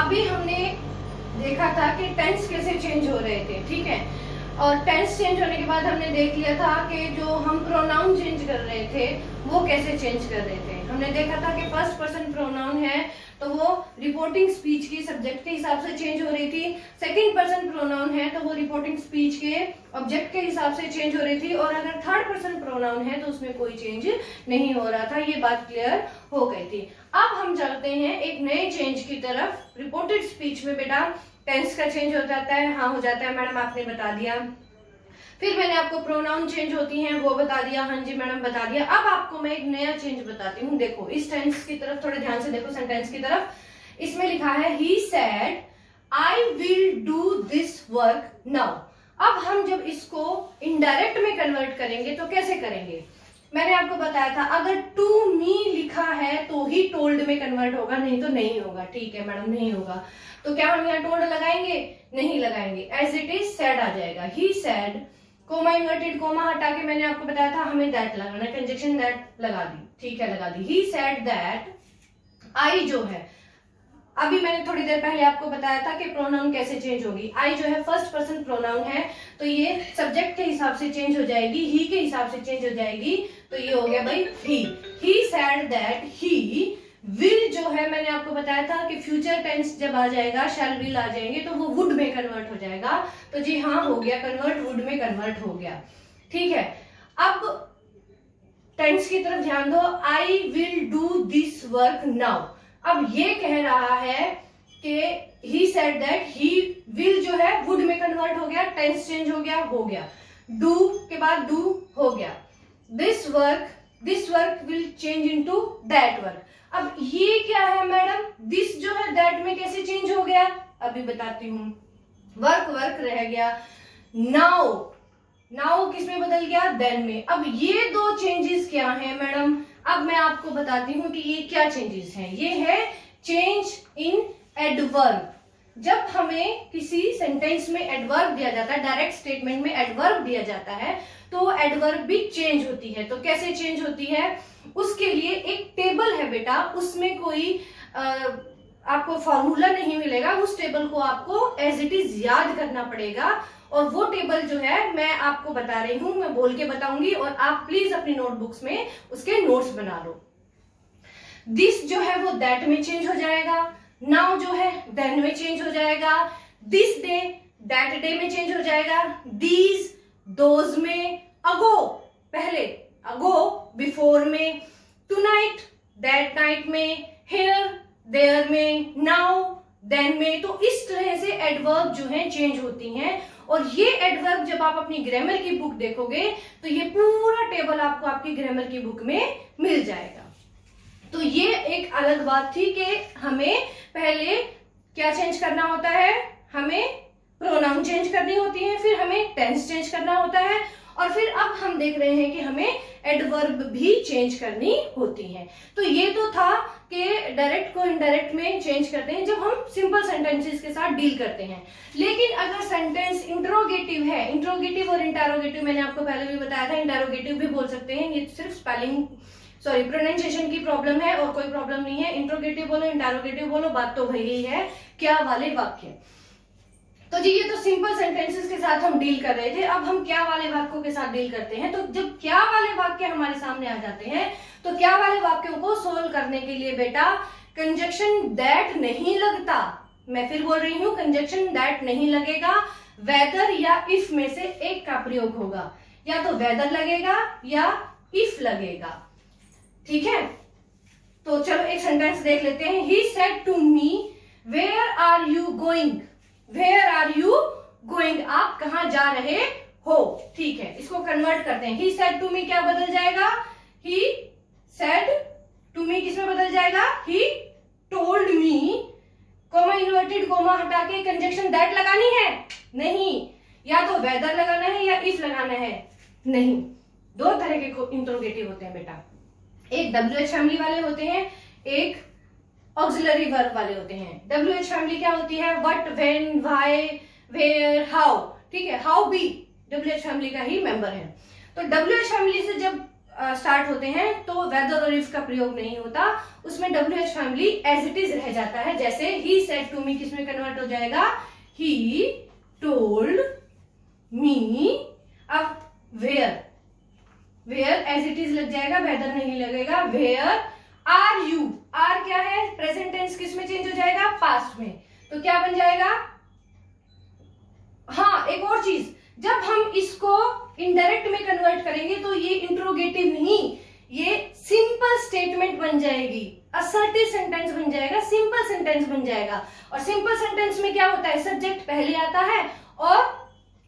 अभी हमने देखा था कि टेंस कैसे चेंज हो रहे थे, ठीक है। और टेंस चेंज होने के बाद हमने देख लिया था कि जो हम प्रोनाउन चेंज कर रहे थे वो कैसे चेंज कर रहे थे। हमने देखा था कि फर्स्ट पर्सन प्रोनाउन है तो वो रिपोर्टिंग स्पीच की सब्जेक्ट के हिसाब से चेंज हो रही थी। सेकंड पर्सन प्रोनाउन है तो वो रिपोर्टिंग स्पीच के ऑब्जेक्ट के हिसाब से चेंज हो रही थी। और अगर थर्ड पर्सन प्रोनाउन है तो उसमें कोई चेंज नहीं हो रहा था। ये बात क्लियर हो गई थी। अब हम चलते हैं एक नए चेंज की तरफ। रिपोर्टेड स्पीच में बेटा टेंस का चेंज हो जाता है, हाँ हो जाता है मैडम, आपने बता दिया। फिर मैंने आपको प्रोनाउन चेंज होती हैं वो बता दिया, हाँ जी मैडम बता दिया। अब आपको मैं एक नया चेंज बताती हूँ। देखो इस टेंस की तरफ थोड़े ध्यान से देखो, सेंटेंस की तरफ। इसमें लिखा है he said I will do this work now. अब हम जब इसको इनडायरेक्ट में कन्वर्ट करेंगे तो कैसे करेंगे? मैंने आपको बताया था अगर टू मी लिखा है तो ही टोल्ड में कन्वर्ट होगा, नहीं तो नहीं होगा। ठीक है मैडम, नहीं होगा तो क्या हम यहाँ टोल्ड लगाएंगे? नहीं लगाएंगे, एज इट इज सेड आ जाएगा। He said, coma inverted coma हटा के मैंने आपको बताया था हमें दैट लगाना, कंजक्शन दैट लगा दी, ठीक है लगा दी। ही सेड दैट, आई जो है अभी मैंने थोड़ी देर पहले आपको बताया था कि प्रोनाउन कैसे चेंज होगी। आई जो है फर्स्ट पर्सन प्रोनाउन है तो ये सब्जेक्ट के हिसाब से चेंज हो जाएगी, ही के हिसाब से चेंज हो जाएगी। तो ये हो गया भाई he said that he will जो है मैंने आपको बताया था कि फ्यूचर टेंस जब आ जाएगा, शैल विल आ जाएंगे तो वो वुड में कन्वर्ट हो जाएगा। तो जी हाँ हो गया कन्वर्ट, वुड में कन्वर्ट हो गया। ठीक है, अब टेंस की तरफ ध्यान दो। I will do this work now. अब ये कह रहा है कि he said that, he will जो है वुड में कन्वर्ट हो गया, टेंस चेंज हो गया। डू के बाद डू हो गया। This work will change into that work. अब ये क्या है मैडम? दिस जो है दैट में कैसे चेंज हो गया? अभी बताती हूँ। वर्क रह गया। नाउ किस में बदल गया? देन में। अब ये दो चेंजेस क्या है मैडम? अब मैं आपको बताती हूँ कि ये क्या चेंजेस हैं। ये है चेंज इन एडवर्ब। जब हमें किसी सेंटेंस में एडवर्ब दिया जाता है, डायरेक्ट स्टेटमेंट में एडवर्ब दिया जाता है तो एडवर्ब भी चेंज होती है। तो कैसे चेंज होती है? उसके लिए एक टेबल है बेटा, उसमें कोई आपको फॉर्मूला नहीं मिलेगा। उस टेबल को आपको एज इट इज याद करना पड़ेगा। और वो टेबल जो है मैं आपको बता रही हूं, मैं बोल के बताऊंगी और आप प्लीज अपनी नोटबुक्स में उसके नोट्स बना लो। दिस जो है वो दैट में चेंज हो जाएगा। नाउ जो है देन में चेंज हो जाएगा। दिस डे दैट डे में चेंज हो जाएगा। दीज दोज में। अगो पहले, अगो बिफोर में। टुनाइट दैट नाइट में। हियर देयर में। नाउ देन में। तो इस तरह से एडवर्ब जो है चेंज होती हैं। और ये एडवर्ब जब आप अपनी ग्रामर की बुक देखोगे तो ये पूरा टेबल आपको आपकी ग्रामर की बुक में मिल जाएगा। तो ये एक अलग बात थी कि हमें पहले क्या चेंज करना होता है, हमें प्रोनाउन चेंज करनी होती है, फिर हमें टेंस चेंज करना होता है, और फिर अब हम देख रहे हैं कि हमें एडवर्ब भी चेंज करनी होती है। तो ये तो था कि डायरेक्ट को इनडायरेक्ट में चेंज करते हैं जब हम सिंपल सेंटेंसेस के साथ डील करते हैं। लेकिन अगर सेंटेंस इंट्रोगेटिव है, इंट्रोगेटिव और इंटरोगेटिव मैंने आपको पहले भी बताया था, इंटरोगेटिव भी बोल सकते हैं, ये सिर्फ स्पेलिंग प्रोनाउंसिएशन की प्रॉब्लम है और कोई प्रॉब्लम नहीं है। इंट्रोगेटिव बोलो इंटरोगेटिव बोलो, बात तो वही है, क्या वाले वाक्य। तो जी ये तो सिंपल सेंटेंसेस के साथ हम डील कर रहे थे। अब हम क्या वाले वाक्यों के साथ डील करते हैं। तो जब क्या वाले वाक्य हमारे सामने आ जाते हैं तो क्या वाले वाक्यों को सोल्व करने के लिए बेटा कंजक्शन दैट नहीं लगता। मैं फिर बोल रही हूँ, कंजक्शन दैट नहीं लगेगा। वेदर या इफ में से एक का प्रयोग होगा, या तो वेदर लगेगा या इफ लगेगा। ठीक है, तो चलो एक सेंटेंस देख लेते हैं। He said to me where are you going. Where are you going, आप कहां जा रहे हो। ठीक है, इसको कन्वर्ट करते हैं। ही सेड टू मी क्या बदल जाएगा? ही सेड टू मी किसमें बदल जाएगा? ही टोल्ड मी, कोमा इन्वर्टेड कोमा हटा के कंजक्शन दैट लगानी है? नहीं, या तो वेदर लगाना है या इफ लगाना है? नहीं, दो तरह के इंट्रोगेटिव होते हैं बेटा। एक WH फैमिली वाले होते हैं, एक ऑक्सिलरी वर्ब वाले होते हैं। WH फैमिली क्या होती है? What, when, why, where, how. ठीक है, हाउ भी WH फैमिली का ही मेंबर है। तो WH फैमिली से जब स्टार्ट होते हैं तो वेदर और इफ का प्रयोग नहीं होता, उसमें WH family as it is रह जाता है। जैसे ही सेड टू मी किसमें कन्वर्ट हो जाएगा, ही टोल्ड मी। अब where, where as it is लग जाएगा, वेदर नहीं लगेगा। वेयर आर यू, आर क्या है, प्रेजेंट टेंस किसमें चेंज हो जाएगा, पास्ट में, तो क्या बन जाएगा। हाँ, एक और चीज, जब हम इसको इनडायरेक्ट में कन्वर्ट करेंगे तो ये इंट्रोगेटिव नहीं, ये सिंपल स्टेटमेंट बन जाएगी, असर्टिव सेंटेंस बन जाएगा, सिंपल सेंटेंस बन जाएगा। और सिंपल सेंटेंस में क्या होता है, सब्जेक्ट पहले आता है और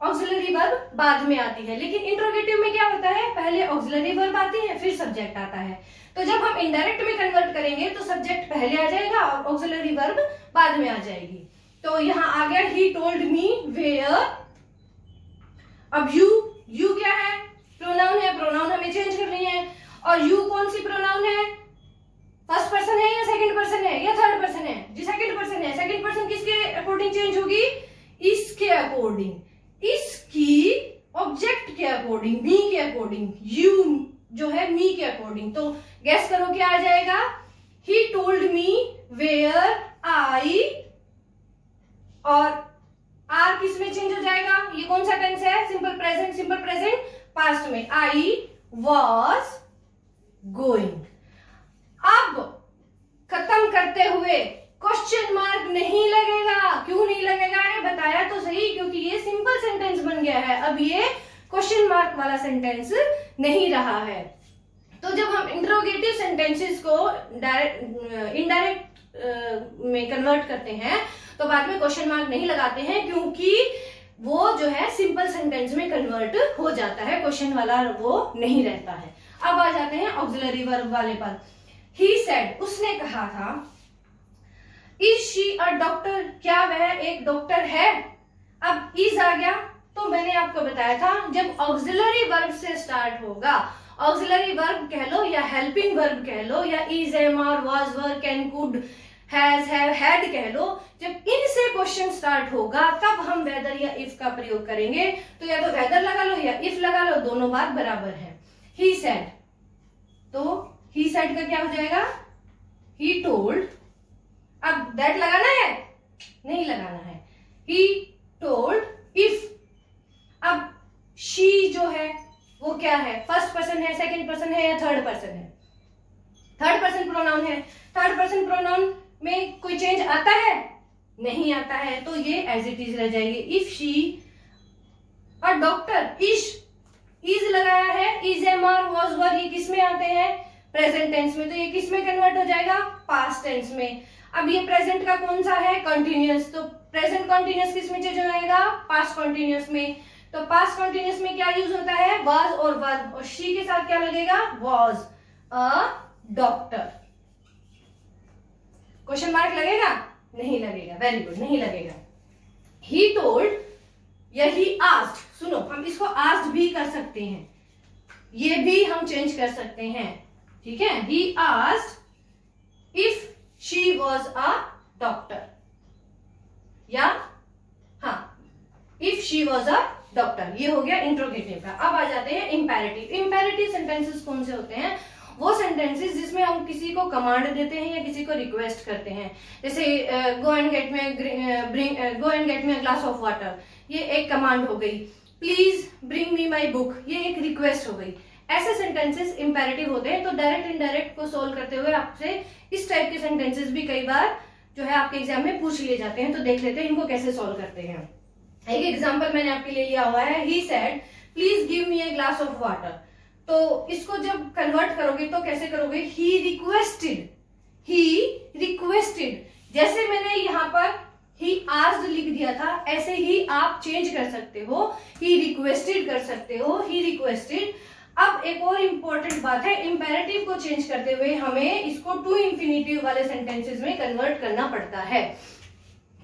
ऑक्सिलरी वर्ब बाद में आती है। लेकिन इंट्रोगेटिव में क्या होता है, पहले ऑक्सिलरी वर्ब आती है फिर सब्जेक्ट आता है। तो जब हम इनडायरेक्ट में कन्वर्ट करेंगे तो सब्जेक्ट पहले आ जाएगा और ऑक्सिलरी वर्ब बाद में आ जाएगी। तो यहाँ आ गया ही टोल्ड मी वेयर। अब यू क्या है, प्रोनाउन है, प्रोनाउन हमें चेंज करनी है। और यू कौन सी प्रोनाउन है, फर्स्ट पर्सन है या सेकंड पर्सन है या थर्ड पर्सन है, जी सेकंड पर्सन है। सेकंड पर्सन किसके अकॉर्डिंग चेंज होगी, इसके अकॉर्डिंग, इसकी ऑब्जेक्ट के अकॉर्डिंग, मी के अकॉर्डिंग, यू जो है मी के अकॉर्डिंग। तो गेस करो क्या आ जाएगा, ही टोल्ड मी वेयर आई, और आर किस में चेंज हो जाएगा, ये कौन सा टेंस है, simple present, simple present past में, आई वॉज गोइंग। अब खत्म करते हुए क्वेश्चन मार्क नहीं लगेगा, क्यों नहीं लगेगा, अरे बताया तो सही, क्योंकि ये सिंपल सेंटेंस बन गया है, अब ये क्वेश्चन मार्क वाला सेंटेंस नहीं रहा है। तो जब हम इंट्रोगेटिव सेंटेंसेस को इनडायरेक्ट में कन्वर्ट करते हैं तो बाद में क्वेश्चन मार्क नहीं लगाते हैं, क्योंकि वो जो है सिंपल सेंटेंस में कन्वर्ट हो जाता है, क्वेश्चन वाला वो नहीं रहता है। अब आ जाते हैं ऑक्सिलरी वर्ब वाले पर। ही सेड, उसने कहा था। इज शी अ डॉक्टर, क्या वह एक डॉक्टर है। अब इज आ गया, तो मैंने आपको बताया था जब ऑक्सिलरी वर्ब से स्टार्ट होगा, ऑक्सिलरी वर्ब कह लो या हेल्पिंग वर्ब कह लो या is, am, are, was, were, can, could, has, have, had कह लो, जब इनसे क्वेश्चन स्टार्ट होगा तब हम वेदर या इफ का प्रयोग करेंगे। तो या तो वेदर लगा लो या इफ लगा लो, दोनों बात बराबर है। ही सेड, तो ही सेड का क्या हो जाएगा, ही टोल्ड। अब दैट लगाना है, नहीं लगाना है, ही टोल्ड इफ। अब शी जो है वो क्या है, फर्स्ट पर्सन है, सेकंड पर्सन है या थर्ड पर्सन है, थर्ड पर्सन प्रोनाउन है। थर्ड पर्सन प्रोनाउन में कोई चेंज आता है, नहीं आता है, तो ये एज इट इज रह जाएगी। If she a doctor, is लगाया है, इज, एम, आर, वाज, वर, ये किस में आते हैं, प्रेजेंट टेंस में, तो ये किस में कन्वर्ट हो जाएगा, पास्ट टेंस में। अब ये प्रेजेंट का कौन सा है, कंटिन्यूअस, तो प्रेजेंट कंटिन्यूअस किस में चेंज हो जाएगा, पास्ट कंटिन्यूअस में। तो पास्ट कंटिन्यूअस में क्या यूज होता है, वाज और वर, और शी के साथ क्या लगेगा, was a doctor. Question mark लगेगा, नहीं लगेगा, वेरी गुड, नहीं लगेगा। ही टोल्ड या ही आस्क्ड, सुनो हम इसको आस्क्ड भी कर सकते हैं, ये भी हम चेंज कर सकते हैं, ठीक है। He asked if she was a doctor, या हाँ if she was a doctor, ये हो गया इंट्रोगेटिव का। अब आ जाते हैं इम्पेरेटिव। इम्पेरेटिव सेंटेंसेस कौन से होते हैं, वो सेंटेंसेस जिसमें हम किसी को कमांड देते हैं या किसी को रिक्वेस्ट करते हैं। जैसे go and get me a glass of water, ये एक कमांड हो गई। Please bring me my book, ये एक रिक्वेस्ट हो गई। ऐसे सेंटेंसेस इंपेरेटिव होते हैं। तो डायरेक्ट इनडायरेक्ट को सोल्व करते हुए आपसे इस टाइप के सेंटेंसेस भी कई बार जो है आपके एग्जाम में पूछ लिए जाते हैं। तो देख लेते हैं इनको कैसे सोल्व करते हैं। एक एग्जाम्पल मैंने आपके लिए लिया हुआ है, he said please give me a glass of water. तो इसको जब कन्वर्ट करोगे तो कैसे करोगे, ही रिक्वेस्टेड, ही रिक्वेस्टेड। जैसे मैंने यहाँ पर ही आस्क्ड लिख दिया था, ऐसे ही आप चेंज कर सकते हो, ही रिक्वेस्टेड कर सकते हो, ही रिक्वेस्टेड। अब एक और इंपॉर्टेंट बात है, इंपेरेटिव को चेंज करते हुए हमें इसको टू इंफिनिटिव वाले सेंटेंसेस में कन्वर्ट करना पड़ता है।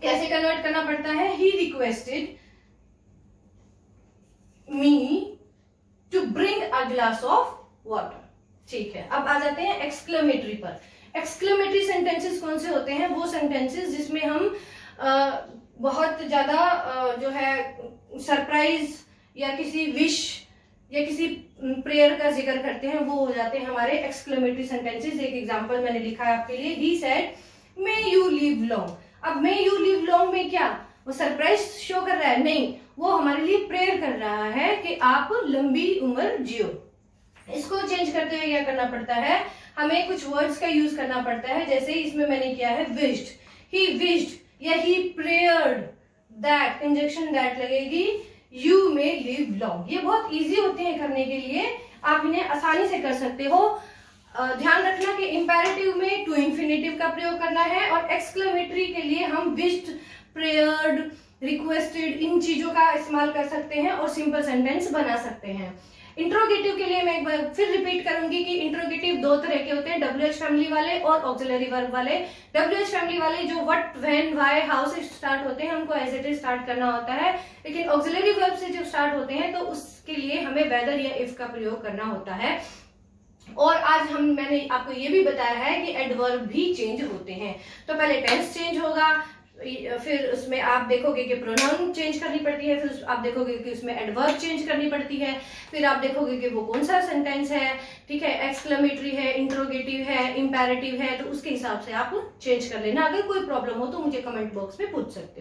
कैसे कन्वर्ट करना पड़ता है, he requested me to bring a glass of water, ठीक है। अब आ जाते हैं एक्सक्लेमेटरी पर। एक्सक्लेमेटरी सेंटेंसेस कौन से होते हैं, वो सेंटेंसेस जिसमें हम बहुत ज्यादा जो है सरप्राइज या किसी विश या किसी प्रेयर का जिक्र करते हैं, वो हो जाते हैं हमारे एक्सक्लेमेटरी सेंटेंसेस। एक एग्जांपल मैंने लिखा है आपके लिए, he said may you live long. अब मे यू लिव लॉन्ग में क्या वो सरप्राइज शो कर रहा है? नहीं, वो हमारे लिए प्रेयर कर रहा है कि आप लंबी उम्र जियो। इसको चेंज करते हुए क्या करना पड़ता है, हमें कुछ वर्ड्स का यूज करना पड़ता है। जैसे इसमें मैंने किया है विश्ड, ही विश्ड या ही प्रेयर्ड दैट, कंजक्शन दैट लगेगी, यू मे लिव लॉन्ग। ये बहुत इजी होते हैं करने के लिए, आप इन्हें आसानी से कर सकते हो। ध्यान रखना कि इंपेरेटिव में टू इंफिनिटिव का प्रयोग करना है और एक्सक्लेमेटरी के लिए हम विश्ड, प्रेयर्ड, रिक्वेस्टेड इन चीजों का इस्तेमाल कर सकते हैं और सिंपल सेंटेंस बना सकते हैं। इंट्रोगेटिव के लिए मैं एक बार फिर रिपीट करूंगी कि इंट्रोगेटिव दो तरह के होते हैं, WH फैमिली वाले और ऑक्सिलरी वर्ब वाले। WH फैमिली वाले जो व्हाट, व्हेन, व्हाई, हाउ से स्टार्ट होते हैं, उनको एज इट इज स्टार्ट करना होता है। लेकिन ऑक्सिलरी वर्ब से जब स्टार्ट होते हैं तो उसके लिए हमें वेदर या इफ का प्रयोग करना होता है। और आज मैंने आपको ये भी बताया है कि एडवर्ब भी चेंज होते हैं। तो पहले टेंस चेंज होगा, फिर उसमें आप देखोगे कि प्रोनाउन चेंज करनी पड़ती है, फिर आप देखोगे कि उसमें एडवर्ब चेंज करनी पड़ती है, फिर आप देखोगे कि वो कौन सा सेंटेंस है, ठीक है, एक्सक्लेमेटरी है, इंट्रोगेटिव है, इंपेरेटिव है, तो उसके हिसाब से आप चेंज कर लेना। अगर कोई प्रॉब्लम हो तो मुझे कमेंट बॉक्स में पूछ सकते हो।